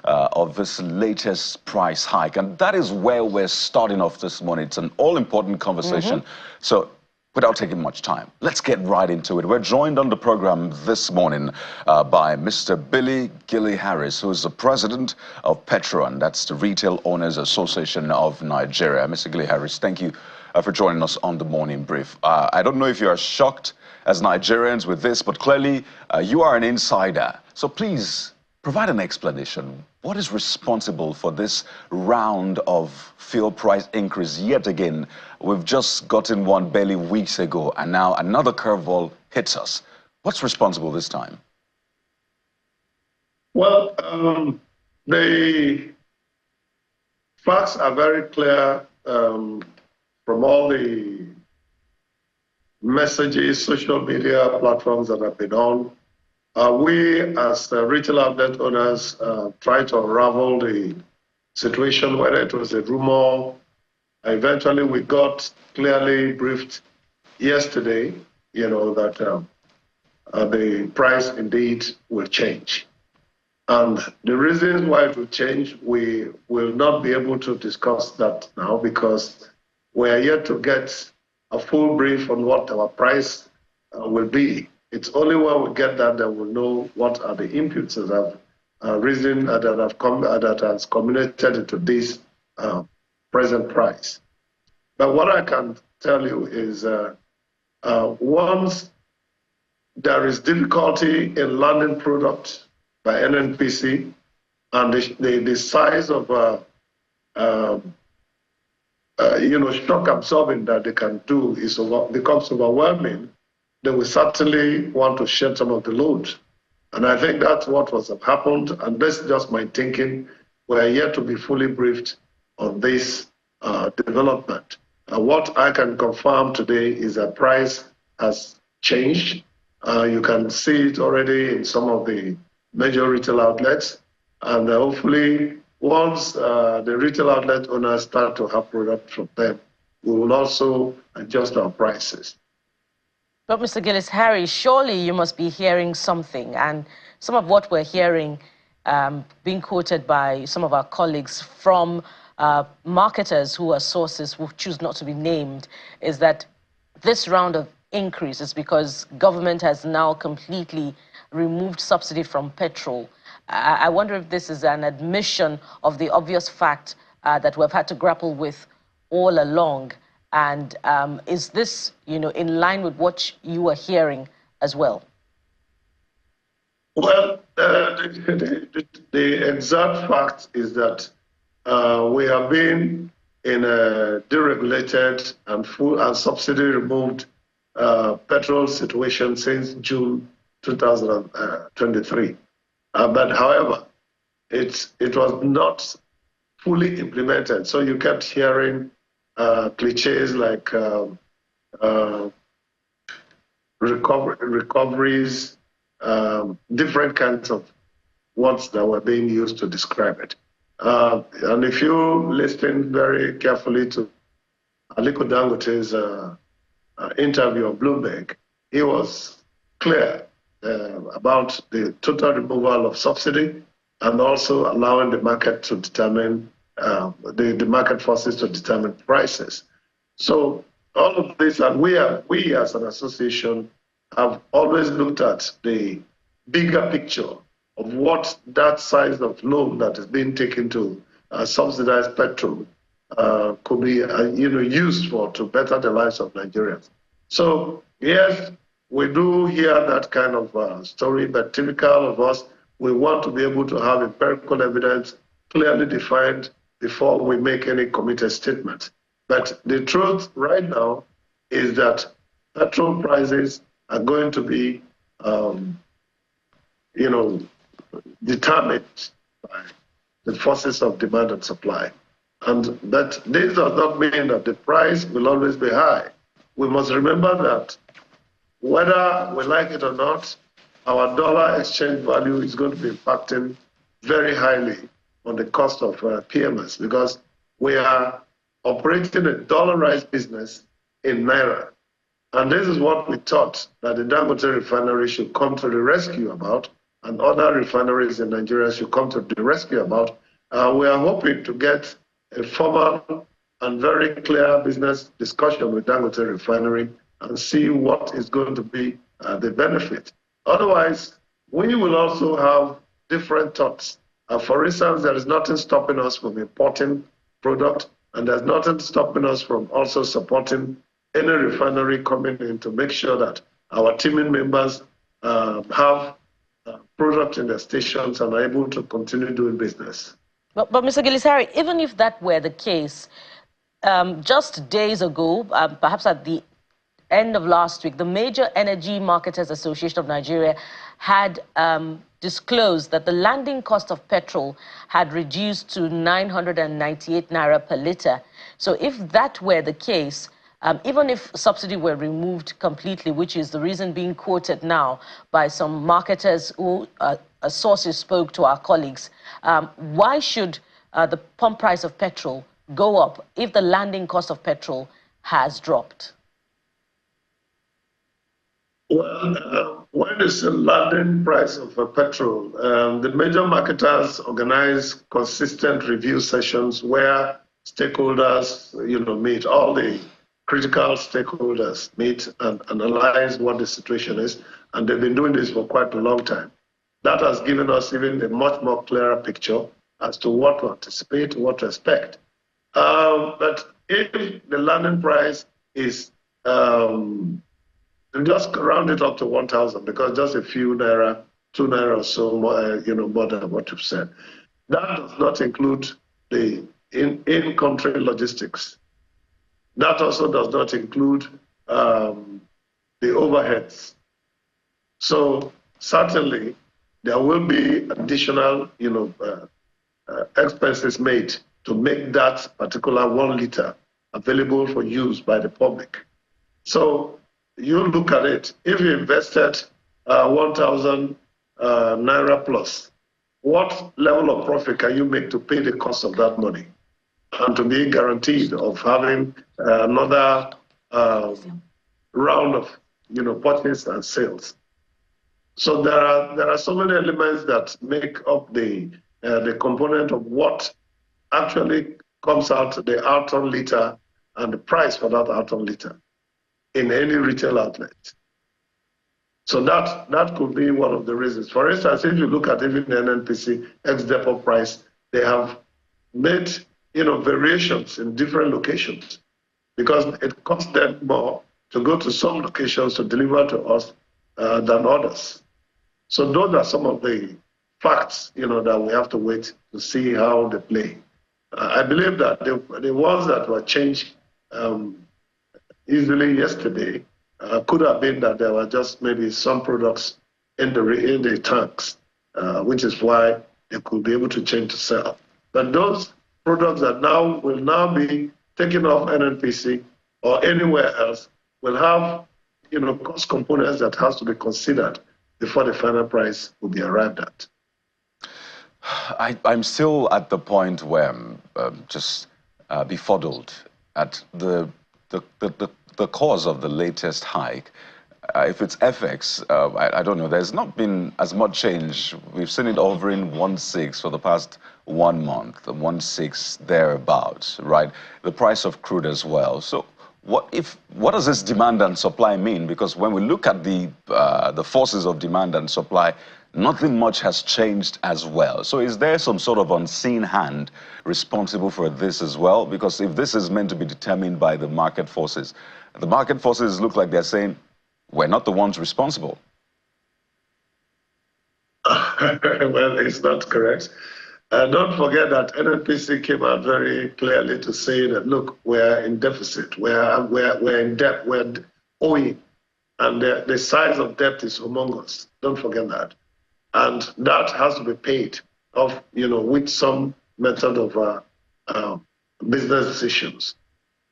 of this latest price hike. And that is where we're starting off this morning. It's an all-important conversation. So without taking much time, let's get right into it. We're joined on the program this morning by Mr. Billy Gilly Harris, who is the president of PETROAN. That's the Retail Owners Association of Nigeria. Mr. Gilly Harris, thank you for joining us on the morning brief. I don't know if you are shocked as Nigerians with this, but clearly you are an insider. So please provide an explanation. What is responsible for this round of fuel price increase yet again? We've just gotten one barely weeks ago, and now another curveball hits us. What's responsible this time? Well, the facts are very clear from all the messages, social media platforms that have been on. We, as retail outlet owners, try to unravel the situation, whether it was a rumor. Eventually, we got clearly briefed yesterday, that the price indeed will change. And the reasons why it will change, we will not be able to discuss that now because we are yet to get a full brief on what our price will be. It's only when we get that that we'll know what are the inputs that have risen, that has culminated into this present price. But what I can tell you is once there is difficulty in landing product by NNPC, and the size of shock absorbing that they can do becomes overwhelming, they will certainly want to shed some of the load. And I think that's what was happened, and this is just my thinking. We are yet to be fully briefed on this development. What I can confirm today is that price has changed. You can see it already in some of the major retail outlets, and hopefully once the retail outlet owners start to have product from them, we will also adjust our prices. But Mr. Gillis Harris, surely you must be hearing something, and some of what we're hearing being quoted by some of our colleagues from marketers who are sources who choose not to be named is that this round of increase is because government has now completely removed subsidy from petrol. I wonder if this is an admission of the obvious fact that we've had to grapple with all along. And is this, in line with what you are hearing as well? Well, the exact fact is that we have been in a deregulated and full and subsidy removed petrol situation since June 2023. But however, it was not fully implemented. So you kept hearing cliches like recoveries, different kinds of words that were being used to describe it. And if you listen very carefully to Aliko Dangote's interview on Bloomberg, he was clear about the total removal of subsidy and also allowing the market to determine the market forces to determine prices. So all of this, and we as an association have always looked at the bigger picture of what that size of loan that is being taken to subsidize petrol could be used for to better the lives of Nigerians. So yes, we do hear that kind of story, but typical of us, we want to be able to have empirical evidence clearly defined before we make any committed statement. But the truth right now is that petrol prices are going to be, determined by the forces of demand and supply. But this does not mean that the price will always be high. We must remember that whether we like it or not, our dollar exchange value is going to be impacting very highly on the cost of PMS because we are operating a dollarized business in Naira. And this is what we thought that the Dangote refinery should come to the rescue about, and other refineries in Nigeria should come to the rescue about. We are hoping to get a formal and very clear business discussion with Dangote Refinery and see what is going to be the benefit. Otherwise, we will also have different thoughts. For instance, there is nothing stopping us from importing product, and there's nothing stopping us from also supporting any refinery coming in to make sure that our teaming members have product in their stations and are able to continue doing business. But Mr. Gilisari, even if that were the case, just days ago, perhaps at the end of last week, the major Energy Marketers Association of Nigeria had disclosed that the landing cost of petrol had reduced to 998 naira per litre. So if that were the case, even if subsidy were removed completely, which is the reason being quoted now by some marketers who sources spoke to our colleagues, why should the pump price of petrol go up if the landing cost of petrol has dropped? Well, when it's the landing price of petrol, the major marketers organize consistent review sessions where stakeholders, meet, all the critical stakeholders meet and analyze what the situation is. And they've been doing this for quite a long time. That has given us even a much more clearer picture as to what to anticipate, what to expect. But if the landing price is just round it up to 1,000, because just a few naira, 2 naira or so more, more than what you've said. That does not include the in-country logistics. That also does not include the overheads. So certainly there will be additional, expenses made to make that particular 1 liter available for use by the public. So you look at it, if you invested 1,000 naira plus, what level of profit can you make to pay the cost of that money and to be guaranteed of having another round of purchase and sales? So there are so many elements that make up the component of what actually comes out the out-on liter and the price for that out-on liter in any retail outlet. So that could be one of the reasons. For instance, if you look at even the NNPC ex-depot price, they have made variations in different locations because it costs them more to go to some locations to deliver to us than others. So those are some of the facts that we have to wait to see how they play. I believe that the ones that were changed easily yesterday could have been that there were just maybe some products in the tanks, which is why they could be able to change to sell. But those products that will now be taken off NNPC or anywhere else will have cost components that has to be considered before the final price will be arrived at. I'm still at the point where I'm just befuddled at the cause of the latest hike. If it's FX, I don't know. There's not been as much change. We've seen it hovering 1.6 for the past 1 month, 1.6 thereabouts, right? The price of crude as well. So what does this demand and supply mean? Because when we look at the forces of demand and supply, nothing much has changed as well. So is there some sort of unseen hand responsible for this as well? Because if this is meant to be determined by the market forces look like they're saying, we're not the ones responsible. Well, it's not correct. Don't forget that NNPC came out very clearly to say that, look, we're in deficit, we're in debt, we're owing, and the size of debt is humongous. Don't forget that. And that has to be paid off, with some method of business decisions.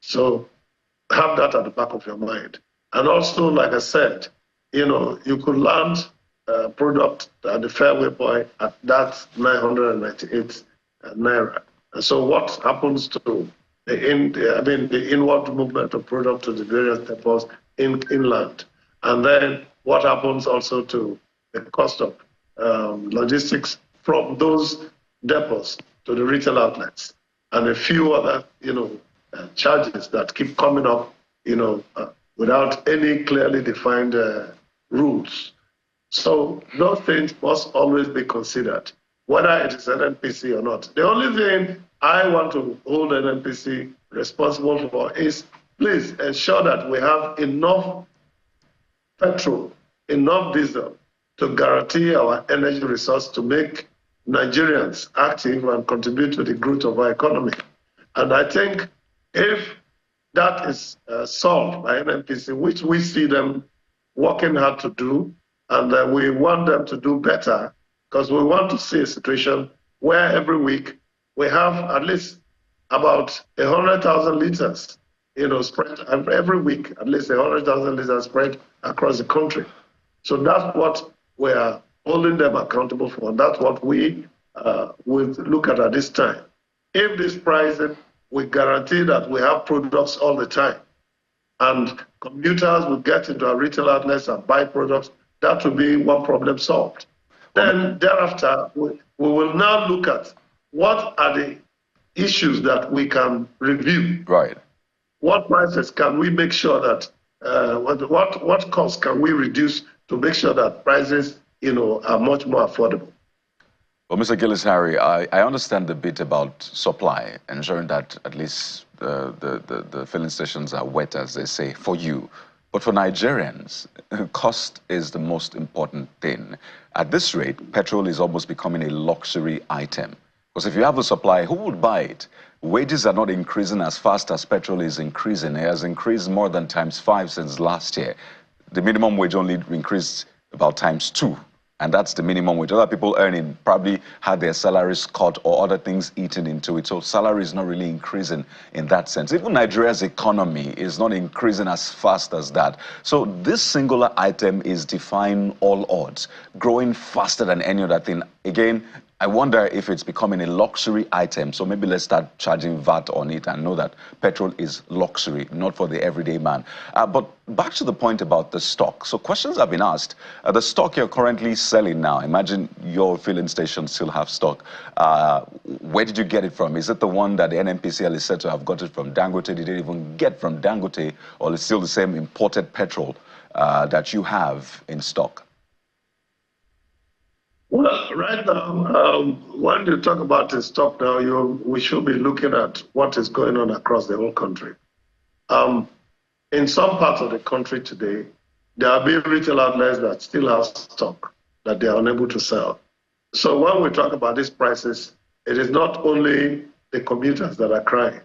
So have that at the back of your mind. And also, like I said, you could land product at the fairway point at that 998 naira. And so what happens to the inward movement of product to the various depots inland? And then what happens also to the cost of logistics from those depots to the retail outlets, and a few other, charges that keep coming up, without any clearly defined rules. So those things must always be considered, whether it is an NPC or not. The only thing I want to hold an NPC responsible for is, please ensure that we have enough petrol, enough diesel to guarantee our energy resource to make Nigerians active and contribute to the growth of our economy. And I think if that is solved by NNPC, which we see them working hard to do, and we want them to do better, because we want to see a situation where every week we have at least about 100,000 liters, spread every week, at least 100,000 liters spread across the country. So that's what we are holding them accountable for. And that's what we will look at this time. If this pricing, we guarantee that we have products all the time, and commuters will get into our retail outlets and buy products, that will be one problem solved. Then thereafter, we will now look at what are the issues that we can review. Right. What prices can we make sure that, what costs can we reduce to make sure that prices, are much more affordable? Well, Mr. Gillis-Harry, I understand the bit about supply, ensuring that at least the filling stations are wet, as they say, for you. But for Nigerians, cost is the most important thing. At this rate, petrol is almost becoming a luxury item. Because if you have a supply, who would buy it? Wages are not increasing as fast as petrol is increasing. It has increased more than ×5 since last year. The minimum wage only increased about ×2. And that's the minimum wage. Other people earning probably had their salaries cut or other things eaten into it. So salary is not really increasing in that sense. Even Nigeria's economy is not increasing as fast as that. So this singular item is defying all odds, growing faster than any other thing. Again, I wonder if it's becoming a luxury item. So maybe let's start charging VAT on it and know that petrol is luxury, not for the everyday man. But back to the point about the stock. So questions have been asked. The stock you're currently selling now, imagine your filling station still have stock. Where did you get it from? Is it the one that the NNPCL is said to have got it from Dangote? Did it even get from Dangote? Or is it still the same imported petrol that you have in stock? Well, right now, when you talk about the stock now, we should be looking at what is going on across the whole country. In some parts of the country today, there are big retail outlets that still have stock that they are unable to sell. So when we talk about these prices, it is not only the commuters that are crying.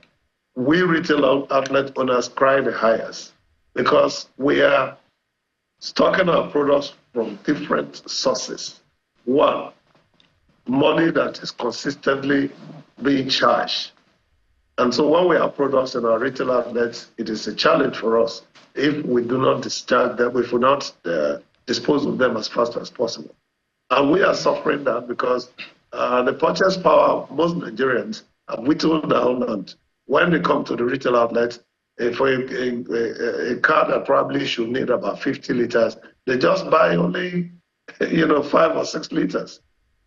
We retail outlet owners cry the highest because we are stocking our products from different sources. One, money that is consistently being charged. And so when we have products in our retail outlets, it is a challenge for us if we do not discharge them, if we not dispose of them as fast as possible. And we are suffering that because the purchase power of most Nigerians have whittled down, and when they come to the retail outlets, for a car that probably should need about 50 liters, they just buy only 5 or 6 liters,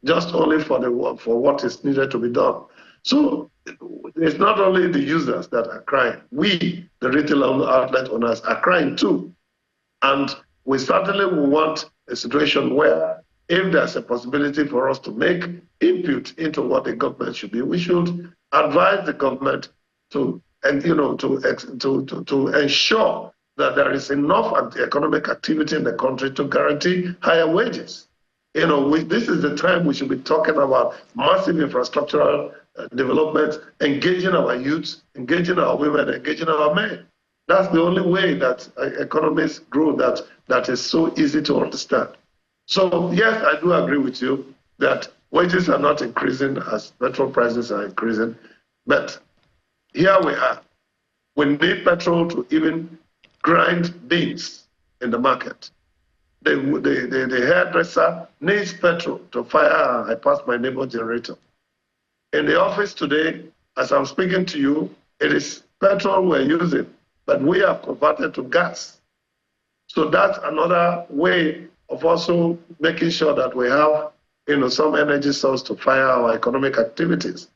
just only for what is needed to be done. So it's not only the users that are crying. We, the retail outlet owners, are crying too. And we certainly will want a situation where if there's a possibility for us to make input into what the government should be, we should advise the government to ensure that there is enough economic activity in the country to guarantee higher wages. This is the time we should be talking about massive infrastructural development, engaging our youths, engaging our women, engaging our men. That's the only way that economies grow that is so easy to understand. So yes, I do agree with you that wages are not increasing as petrol prices are increasing, but here we are. We need petrol to even grind beans in the market. The hairdresser needs petrol to fire I passed my neighbor generator. In the office today, as I'm speaking to you, it is petrol we're using, but we have converted to gas. So that's another way of also making sure that we have some energy source to fire our economic activities.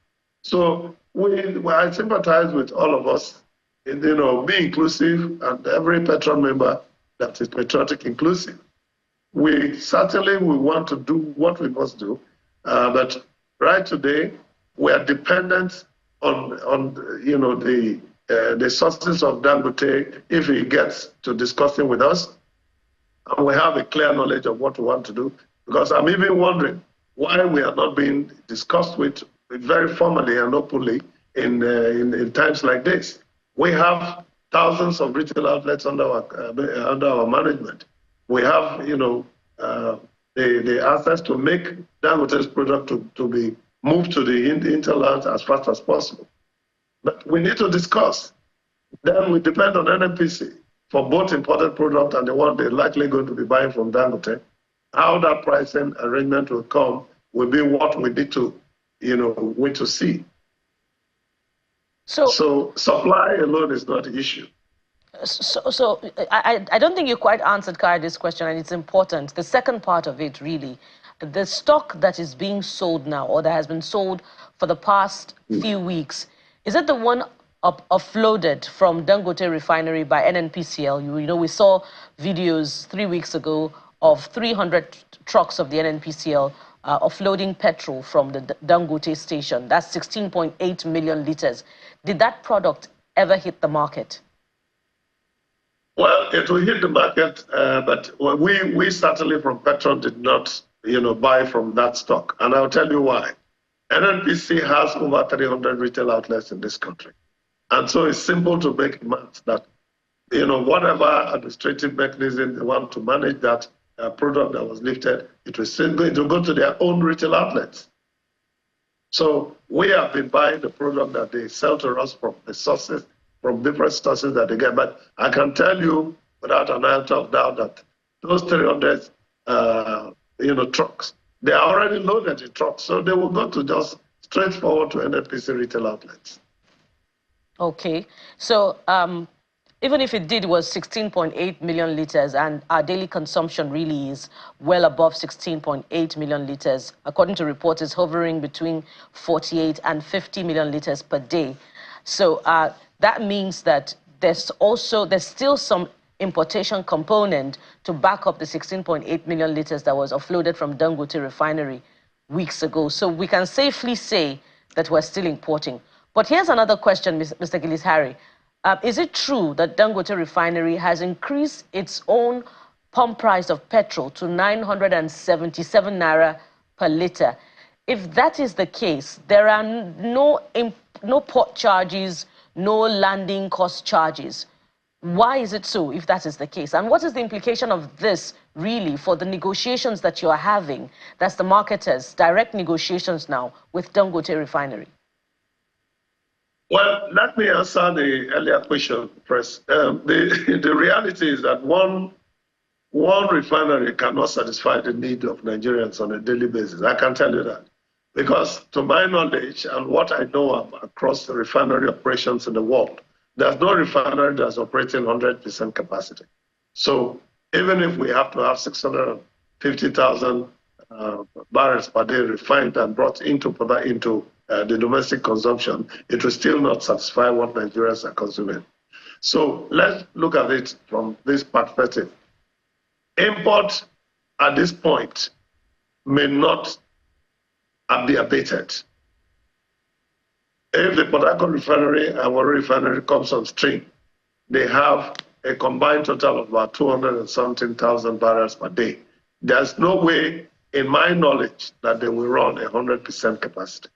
So I sympathize with all of us, be inclusive, and every PETROAN member that is patriotic inclusive. We want to do what we must do, but right today we are dependent on the sources of Dangote if he gets to discussing with us, and we have a clear knowledge of what we want to do. Because I'm even wondering why we are not being discussed with very formally and openly in times like this. We have thousands of retail outlets under our management. We have, the access to make Dangote's product to be moved to the hinterlands as fast as possible. But we need to discuss. Then we depend on NNPC for both imported product and the one they're likely going to be buying from Dangote. How that pricing arrangement will come will be what we need to, wait to see. So supply alone is not the issue. So I don't think you quite answered Kai's question, and it's important. The second part of it, really, the stock that is being sold now, or that has been sold for the past few weeks, is it the one offloaded from Dangote refinery by NNPCL? We saw videos 3 weeks ago of 300 trucks of the NNPCL offloading petrol from the Dangote station. That's 16.8 million liters. Did that product ever hit the market? Well, it will hit the market, but we certainly from PETROAN did not, buy from that stock. And I'll tell you why. NNPC has over 300 retail outlets in this country. And so it's simple to make math that, whatever administrative mechanism they want to manage that product that was lifted, it will go to their own retail outlets. So we have been buying the product that they sell to us from the sources, from different sources that they get. But I can tell you without an iota of doubt that those 300 trucks, they are already loaded in trucks. So they will go to just straightforward to NNPC retail outlets. Okay. So even if it was 16.8 million liters, and our daily consumption really is well above 16.8 million liters, according to reports, it's hovering between 48 and 50 million liters per day. So that means that there's still some importation component to back up the 16.8 million liters that was offloaded from Dangote refinery weeks ago. So we can safely say that we're still importing. But here's another question, Mr. Gillis-Harry. Is it true that Dangote refinery has increased its own pump price of petrol to 977 naira per liter? If that is the case, there are no port charges, no landing cost charges. Why is it so, if that is the case? And what is the implication of this, really, for the negotiations that you are having, that's the marketers, direct negotiations now with Dangote refinery? Well, let me answer the earlier question first. The reality is that one refinery cannot satisfy the need of Nigerians on a daily basis. I can tell you that. Because to my knowledge and what I know across the refinery operations in the world, there's no refinery that's operating 100% capacity. So even if we have to have 650,000 barrels per day refined and brought into the domestic consumption, it will still not satisfy what Nigerians are consuming. So let's look at it from this perspective. Import at this point may not be abated. If the Port Harcourt refinery and Warri refinery comes on stream, they have a combined total of about 217,000 barrels per day. There's no way, in my knowledge, that they will run 100% capacity.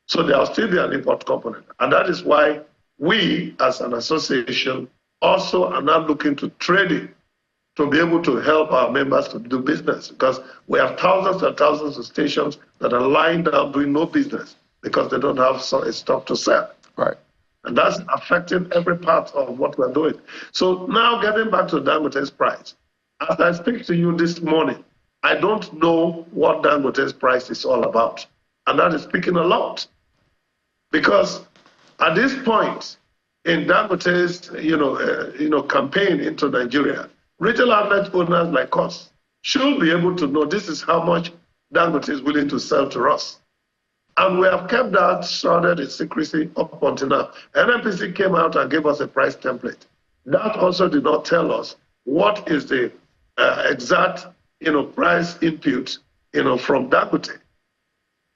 So there will still be an import component. And that is why we, as an association, also are now looking to trading to be able to help our members to do business, because we have thousands and thousands of stations that are lying down doing no business because they don't have a stock to sell. Right. And that's affecting every part of what we're doing. So now getting back to Dangote's price, as I speak to you this morning, I don't know what Dangote's price is all about. And that is speaking a lot. Because at this point in Dangote's campaign into Nigeria, retail outlet owners like us should be able to know this is how much Dangote is willing to sell to us. And we have kept that shrouded in secrecy up until now. NNPC came out and gave us a price template. That also did not tell us what is the exact, price input, from Dangote.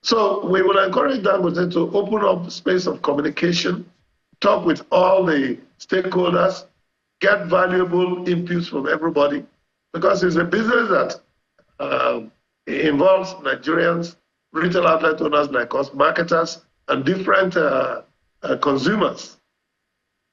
So we will encourage Dangote to open up the space of communication, talk with all the stakeholders, get valuable inputs from everybody, because it's a business that involves Nigerians, retail outlet owners like us, marketers, and different consumers.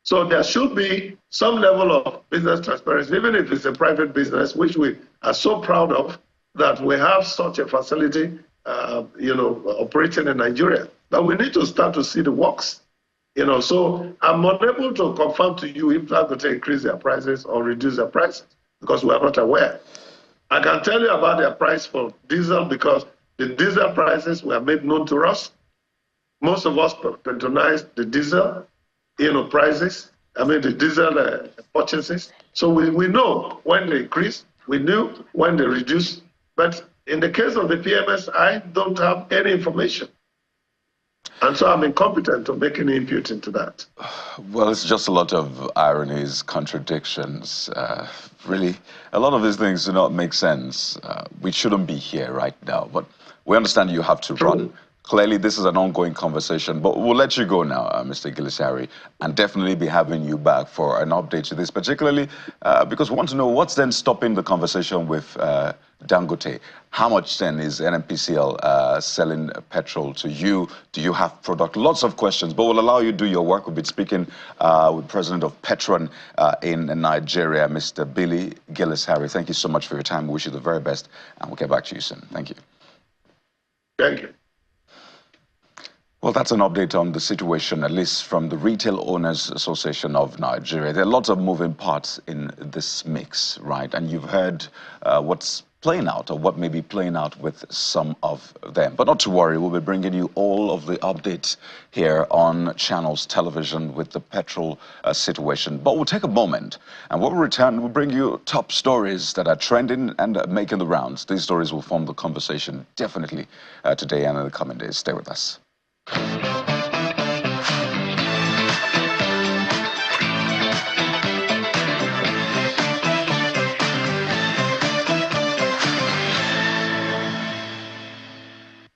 So there should be some level of business transparency, even if it's a private business, which we are so proud of, that we have such a facility, operating in Nigeria. But we need to start to see the works. So I'm unable to confirm to you if they're going to increase their prices or reduce their prices, because we are not aware. I can tell you about their price for diesel, because the diesel prices were made known to us. Most of us patronized the diesel, prices. The diesel purchases. So we know when they increase, we knew when they reduce. But in the case of the PMS, I don't have any information. And so I'm incompetent to make any input into that. Well, it's just a lot of ironies, contradictions. Really, a lot of these things do not make sense. We shouldn't be here right now, but we understand you have to run. Clearly, this is an ongoing conversation, but we'll let you go now, Mr. Gillis-Harry, and definitely be having you back for an update to this, particularly because we want to know what's then stopping the conversation with Dangote. How much then is NNPCL selling petrol to you? Do you have product? Lots of questions, but we'll allow you to do your work. We've been speaking with President of PETROAN in Nigeria, Mr. Billy Gillis-Harry. Thank you so much for your time. We wish you the very best, and we'll get back to you soon. Thank you. Thank you. Well, that's an update on the situation, at least from the Retail Owners Association of Nigeria. There are lots of moving parts in this mix, right? And you've heard what's playing out, or what may be playing out with some of them. But not to worry, we'll be bringing you all of the updates here on Channels Television with the petrol situation. But we'll take a moment, and when we return, we'll bring you top stories that are trending and making the rounds. These stories will form the conversation definitely today and in the coming days. Stay with us.